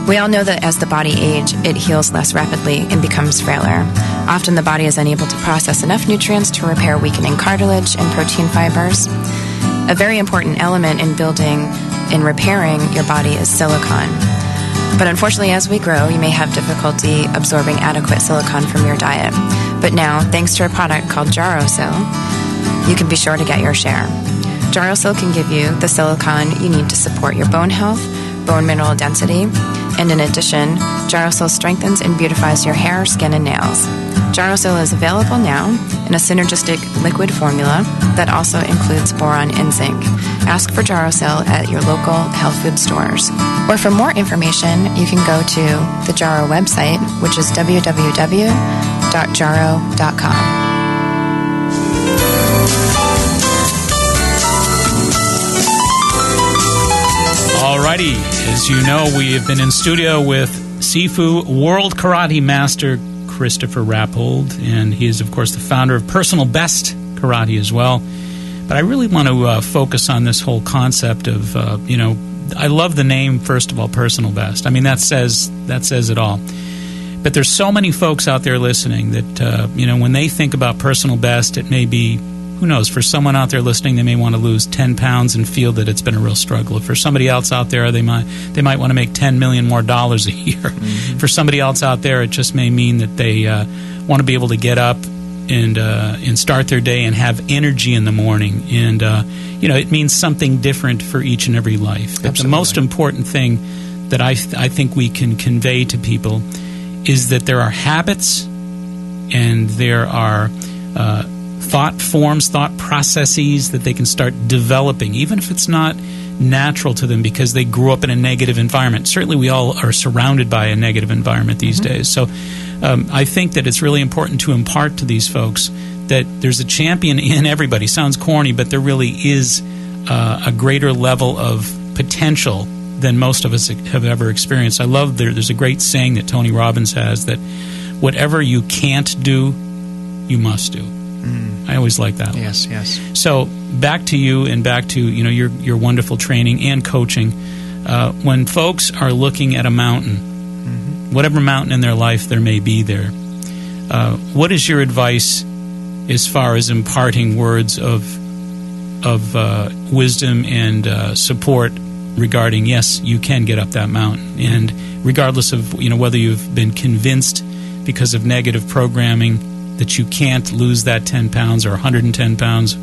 We all know that as the body ages, it heals less rapidly and becomes frailer. Often the body is unable to process enough nutrients to repair weakening cartilage and protein fibers. A very important element in building and repairing your body is silicon. But unfortunately, as we grow, you may have difficulty absorbing adequate silicon from your diet. But now, thanks to a product called Jarrow Cell, you can be sure to get your share. Jarrow Cell can give you the silicon you need to support your bone health, bone mineral density, and in addition, Jarrow Cell strengthens and beautifies your hair, skin, and nails. Jarrow Cell is available now in a synergistic liquid formula that also includes boron and zinc. Ask for Jarrow Cell at your local health food stores. Or for more information, you can go to the Jarrow website, which is www.WATDoct18.com. Alrighty, as you know, we have been in studio with Sifu World Karate Master Christopher Rappold, and he is, of course, the founder of Personal Best Karate as well. But I really want to focus on this whole concept of, I love the name, first of all, Personal Best. I mean, that says it all. But there's so many folks out there listening that, when they think about personal best, it may be, who knows, for someone out there listening, they may want to lose 10 pounds and feel that it's been a real struggle. For somebody else out there, they might want to make $10 million more a year. Mm-hmm. For somebody else out there, it just may mean that they want to be able to get up and start their day and have energy in the morning. And, it means something different for each and every life. But the most important thing that I think we can convey to people is that there are habits and there are thought forms, thought processes that they can start developing, even if it's not natural to them because they grew up in a negative environment. Certainly we all are surrounded by a negative environment these days. So I think that it's really important to impart to these folks that there's a champion in everybody. Sounds corny, but there really is a greater level of potential than most of us have ever experienced. I love there's a great saying that Tony Robbins has that whatever you can't do, you must do. I always like that. Yes. So back to you and back to your wonderful training and coaching. When folks are looking at a mountain, whatever mountain in their life there may be there, what is your advice as far as imparting words of wisdom and support regarding, yes, you can get up that mountain, and regardless of whether you've been convinced because of negative programming that you can't lose that 10 pounds or 110 pounds,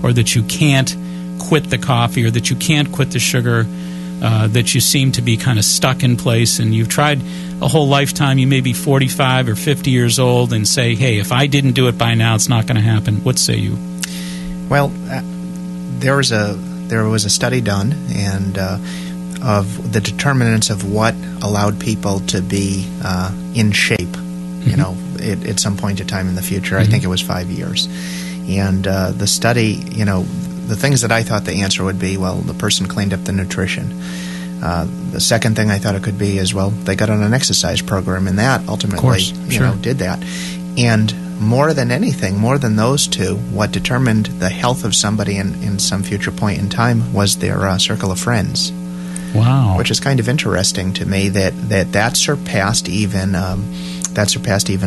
or that you can't quit the coffee, or that you can't quit the sugar, that you seem to be kind of stuck in place, and you've tried a whole lifetime, you may be 45 or 50 years old, and say, hey, if I didn't do it by now, it's not going to happen. What say you? Well, there was a study done, and of the determinants of what allowed people to be in shape, at some point in time in the future. I think it was 5 years. And the study, the things that I thought the answer would be, well, the person cleaned up the nutrition. The second thing I thought it could be is, well, they got on an exercise program, and that ultimately, did that. And more than anything, more than those two, what determined the health of somebody in some future point in time was their circle of friends. Wow. Which is kind of interesting to me that surpassed even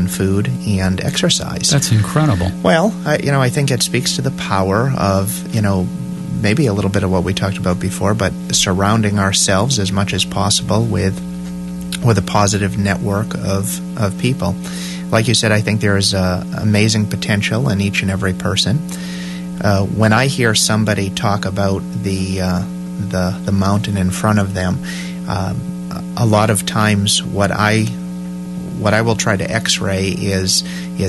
food and exercise. That's incredible. Well, I think it speaks to the power of, maybe a little bit of what we talked about before, but surrounding ourselves as much as possible with a positive network of people. Like you said, I think there is amazing potential in each and every person. When I hear somebody talk about the mountain in front of them, a lot of times what I will try to x-ray is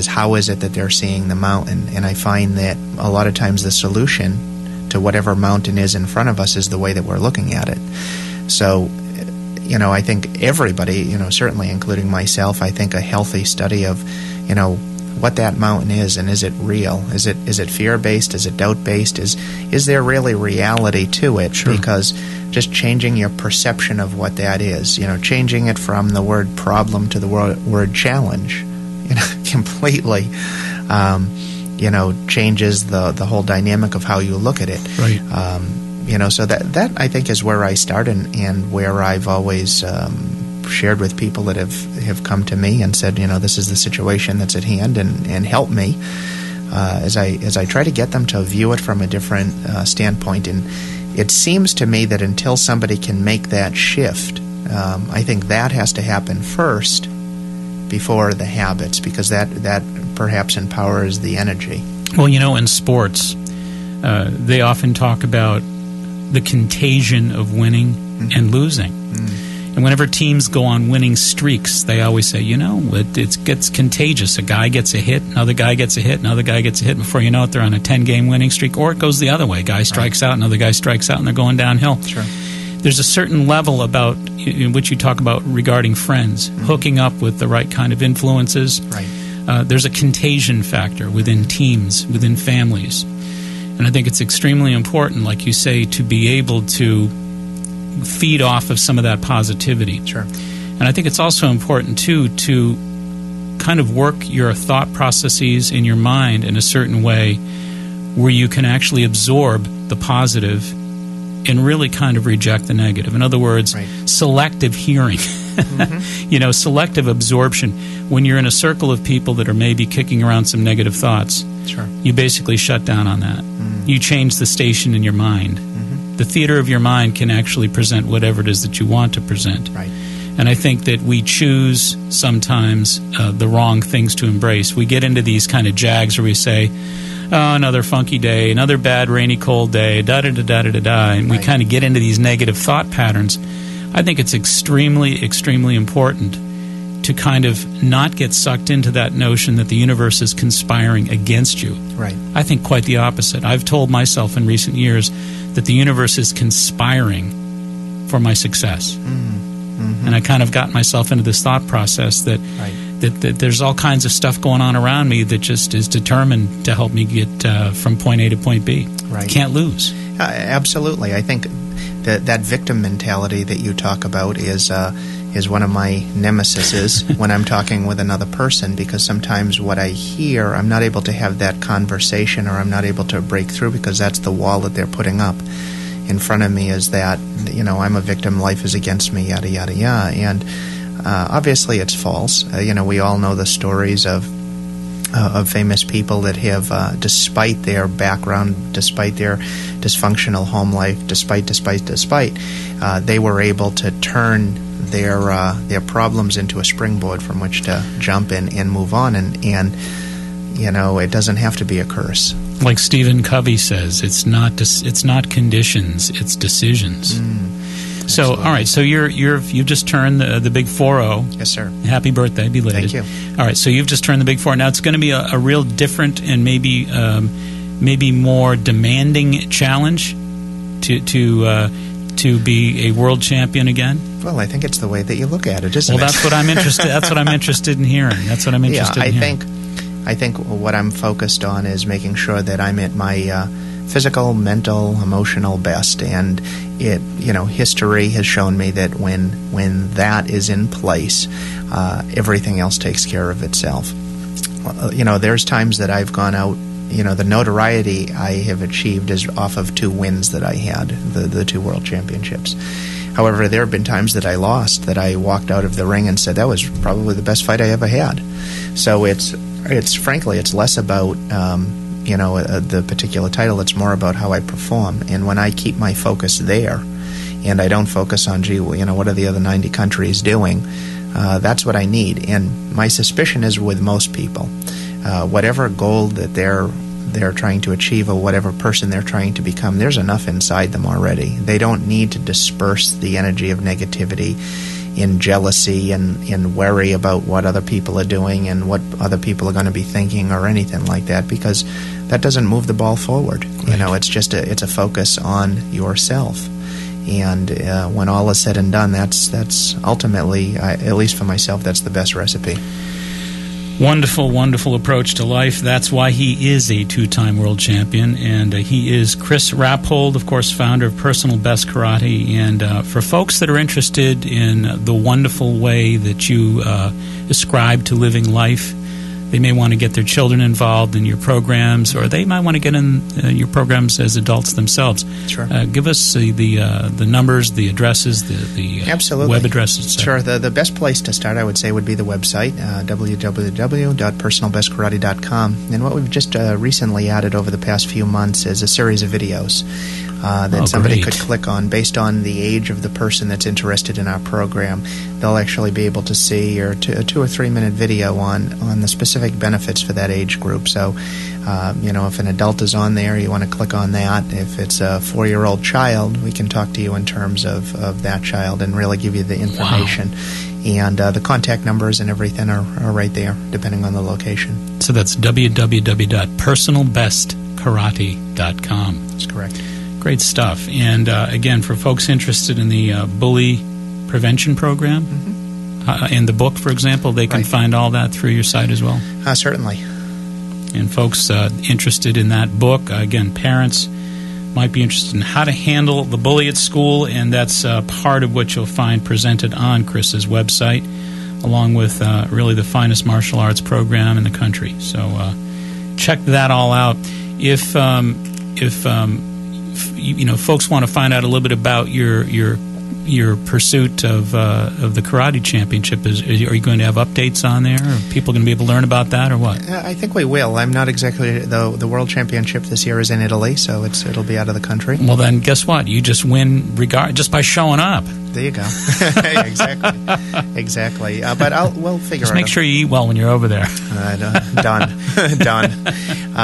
how is it that they're seeing the mountain, and I find that a lot of times the solution to whatever mountain is in front of us is the way that we're looking at it. So, I think everybody, certainly including myself, I think a healthy study of, what that mountain is, and is it real? Is it fear-based? Is it doubt-based? Is there really reality to it? Sure. Because just changing your perception of what that is, changing it from the word problem to the word challenge, completely, changes the whole dynamic of how you look at it. Right. So that I think is where I start, and where I've always shared with people that have come to me and said, this is the situation that's at hand, and help me as I try to get them to view it from a different standpoint. And it seems to me that until somebody can make that shift, I think that has to happen first before the habits, because that perhaps empowers the energy. Well, in sports, they often talk about the contagion of winning and losing. And whenever teams go on winning streaks, they always say, it gets contagious. A guy gets a hit, another guy gets a hit, another guy gets a hit. Before you know it, they're on a 10-game winning streak. Or it goes the other way. Guy strikes out, another guy strikes out, and they're going downhill. Sure. There's a certain level in which you talk about regarding friends, hooking up with the right kind of influences. Right. There's a contagion factor within teams, within families. And I think it's extremely important, like you say, to be able to feed off of some of that positivity. Sure. And I think it's also important, too, to kind of work your thought processes in your mind in a certain way where you can actually absorb the positive and really kind of reject the negative. In other words, selective hearing. Selective absorption. When you're in a circle of people that are maybe kicking around some negative thoughts, sure, you basically shut down on that. You change the station in your mind. The theater of your mind can actually present whatever it is that you want to present. Right. And I think that we choose sometimes the wrong things to embrace. We get into these kind of jags where we say, oh, another funky day, another bad, rainy, cold day, da-da-da-da-da-da-da, and we kind of get into these negative thought patterns. I think it's extremely, extremely important to kind of not get sucked into that notion that the universe is conspiring against you. Right. I think quite the opposite. I've told myself in recent years that the universe is conspiring for my success. And I kind of got myself into this thought process that there's all kinds of stuff going on around me that just is determined to help me get from point A to point B. Right. Can't lose. Absolutely. I think that victim mentality that you talk about is one of my nemesises when I'm talking with another person, because sometimes what I hear, I'm not able to have that conversation, or I'm not able to break through, because that's the wall that they're putting up in front of me, is that, I'm a victim, life is against me, yada, yada, yada. And obviously it's false. We all know the stories of famous people that have, despite their background, despite their dysfunctional home life, despite, they were able to turn their problems into a springboard from which to jump in and move on. And it doesn't have to be a curse. Like Stephen Covey says, it's not conditions, it's decisions. So, all right. So you've just turned the big 4-0. Yes, sir. Happy birthday, belated. Thank you. All right. So you've just turned the big 4. Now it's going to be a real different and maybe more demanding challenge to be a world champion again. Well, I think it's the way that you look at it, isn't it? Well, that's what I'm interested. That's what I'm interested in hearing. That's what I'm interested in hearing. I think what I'm focused on is making sure that I'm at my physical, mental, emotional best, and history has shown me that when that is in place, everything else takes care of itself. There's times that I've gone out. The notoriety I have achieved is off of 2 wins that I had, the 2 world championships. However, there have been times that I lost, that I walked out of the ring and said that was probably the best fight I ever had. So it's frankly, it's less about the particular title. It's more about how I perform. And when I keep my focus there, and I don't focus on, what are the other 90 countries doing, that's what I need. And my suspicion is with most people, whatever goal that they're trying to achieve, or whatever person they're trying to become, there's enough inside them already. They don't need to disperse the energy of negativity in jealousy and in worry about what other people are doing and what other people are going to be thinking or anything like that, because that doesn't move the ball forward. You know, it's just it's a focus on yourself. And when all is said and done, that's ultimately, at least for myself, that's the best recipe. Wonderful, wonderful approach to life. That's why he is a two-time world champion, and he is Chris Rappold, of course, founder of Personal Best Karate. And for folks that are interested in the wonderful way that you ascribe to living life, they may want to get their children involved in your programs, or they might want to get in your programs as adults themselves. Sure. Give us the numbers, the addresses, the Absolutely. web addresses. Sure. The best place to start, I would say, would be the website, www.personalbestkarate.com. And what we've just recently added over the past few months is a series of videos that somebody could click on based on the age of the person that's interested in our program. They'll actually be able to see a 2 or 3 minute video on the specific benefits for that age group. So, if an adult is on there, you want to click on that. If it's a 4-year-old child, we can talk to you in terms of that child and really give you the information. Wow. And the contact numbers and everything are right there, depending on the location. So that's www.personalbestkarate.com. That's correct. Great stuff. And again, for folks interested in the bully prevention program and the book, for example, they can find all that through your site as well? Certainly. And folks interested in that book, again, parents might be interested in how to handle the bully at school, and that's part of what you'll find presented on Chris's website, along with really the finest martial arts program in the country. So check that all out. If folks want to find out a little bit about your pursuit of the karate championship, are you going to have updates on there? Are people going to be able to learn about that, or what? I think we will. I'm not exactly the world championship this year is in Italy, so it'll be out of the country. Well, then guess what? You just win just by showing up. There you go. Exactly. But we'll figure just out. Make sure you eat well when you're over there. Done.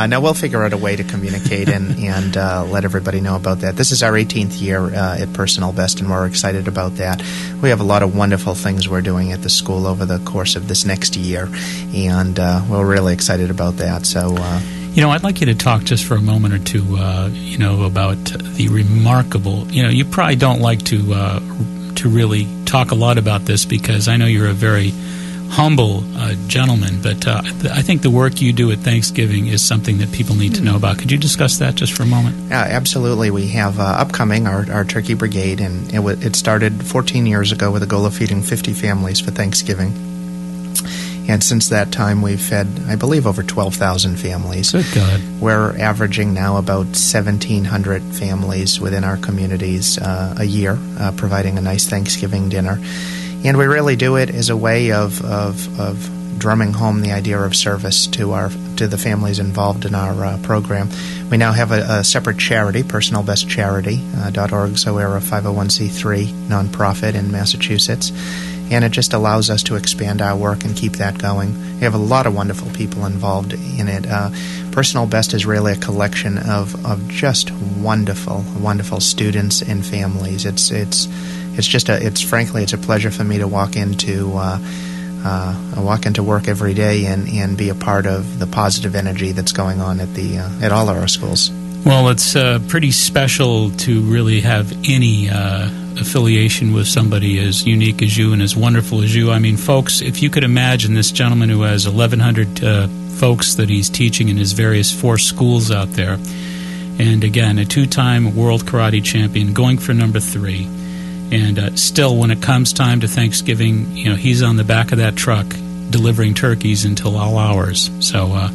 Now we'll figure out a way to communicate and let everybody know about that. This is our 18th year at Personal Best, and we're excited about that. We have a lot of wonderful things we're doing at the school over the course of this next year, and we're really excited about that. So. I'd like you to talk just for a moment or two, about the remarkable. You probably don't like to really talk a lot about this because I know you're a very humble gentleman, but I think the work you do at Thanksgiving is something that people need to know about. Could you discuss that just for a moment? Absolutely. We have upcoming our Turkey Brigade, and it started 14 years ago with a goal of feeding 50 families for Thanksgiving. And since that time, we've fed, I believe, over 12,000 families. Good God. We're averaging now about 1,700 families within our communities a year, providing a nice Thanksgiving dinner. And we really do it as a way of drumming home the idea of service to the families involved in our program. We now have a separate charity, personalbestcharity.org, so we're a 501c3 nonprofit in Massachusetts. And it just allows us to expand our work and keep that going. We have a lot of wonderful people involved in it. Personal Best is really a collection of just wonderful students and families. It's frankly a pleasure for me to walk into work every day and be a part of the positive energy that's going on at all of our schools. Well, it's pretty special to really have any affiliation with somebody as unique as you and as wonderful as you. I mean, folks, if you could imagine this gentleman who has 1,100 folks that he's teaching in his various 4 schools out there, and again, a 2-time world karate champion, going for number 3, and still, when it comes time to Thanksgiving, he's on the back of that truck delivering turkeys until all hours. So,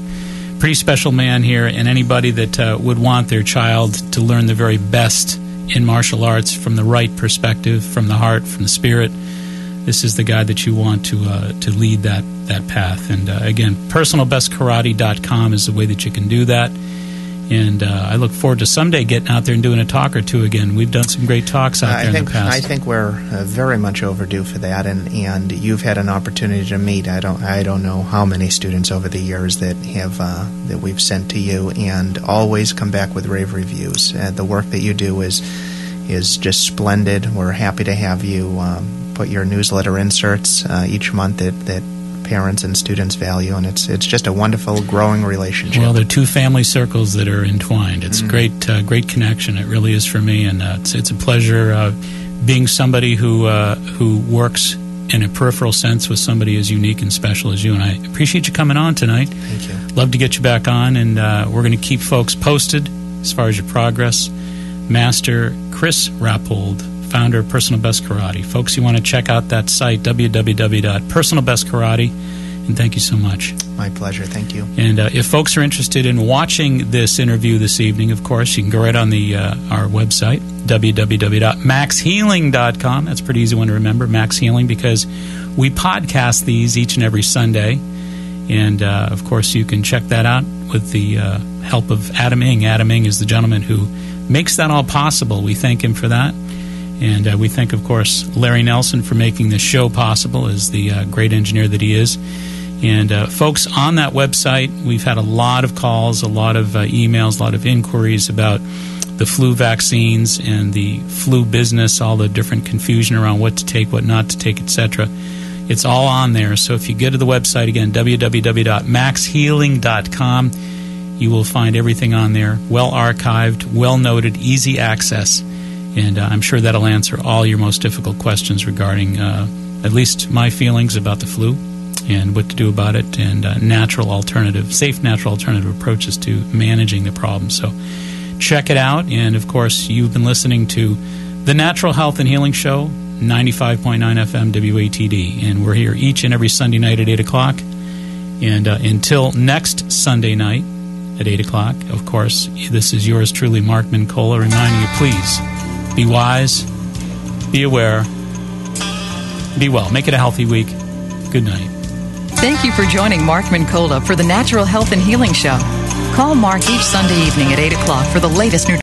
pretty special man here, and anybody that would want their child to learn the very best in martial arts from the right perspective, from the heart, from the spirit, this is the guy that you want to lead that path. And again, personalbestkarate.com is the way that you can do that. And I look forward to someday getting out there and doing a talk or two again. We've done some great talks out there in the past. I think we're very much overdue for that, and you've had an opportunity to meet. I don't know how many students over the years that we've sent to you, and always come back with rave reviews. The work that you do is just splendid. We're happy to have you put your newsletter inserts each month that parents and students value, and it's just a wonderful, growing relationship. Well, they're two family circles that are entwined. It's great connection. It really is for me, and it's a pleasure being somebody who works in a peripheral sense with somebody as unique and special as you. And I appreciate you coming on tonight. Thank you. Love to get you back on, and we're going to keep folks posted as far as your progress. Master Chris Rappold, founder of Personal Best Karate. Folks, you want to check out that site, www.personalbestkarate, and thank you so much. My pleasure. Thank you. And if folks are interested in watching this interview this evening, of course, you can go right on the our website, www.maxhealing.com. That's a pretty easy one to remember, Max Healing, because we podcast these each and every Sunday. And, of course, you can check that out with the help of Adam Ing. Adam Ing is the gentleman who makes that all possible. We thank him for that. And we thank, of course, Larry Nelson for making this show possible as the great engineer that he is. And, folks, on that website, we've had a lot of calls, a lot of emails, a lot of inquiries about the flu vaccines and the flu business, all the different confusion around what to take, what not to take, etc. It's all on there. So if you go to the website, again, www.maxhealing.com, you will find everything on there, well archived, well noted, easy access. And I'm sure that'll answer all your most difficult questions regarding at least my feelings about the flu and what to do about it, and safe natural alternative approaches to managing the problem. So check it out. And, of course, you've been listening to the Natural Health and Healing Show, 95.9 FM WATD. And we're here each and every Sunday night at 8 o'clock. And until next Sunday night at 8 o'clock, of course, this is yours truly, Mark Mincola, reminding you, please, be wise, be aware, be well. Make it a healthy week. Good night. Thank you for joining Mark Mincola for the Natural Health and Healing Show. Call Mark each Sunday evening at 8 o'clock for the latest nutrition.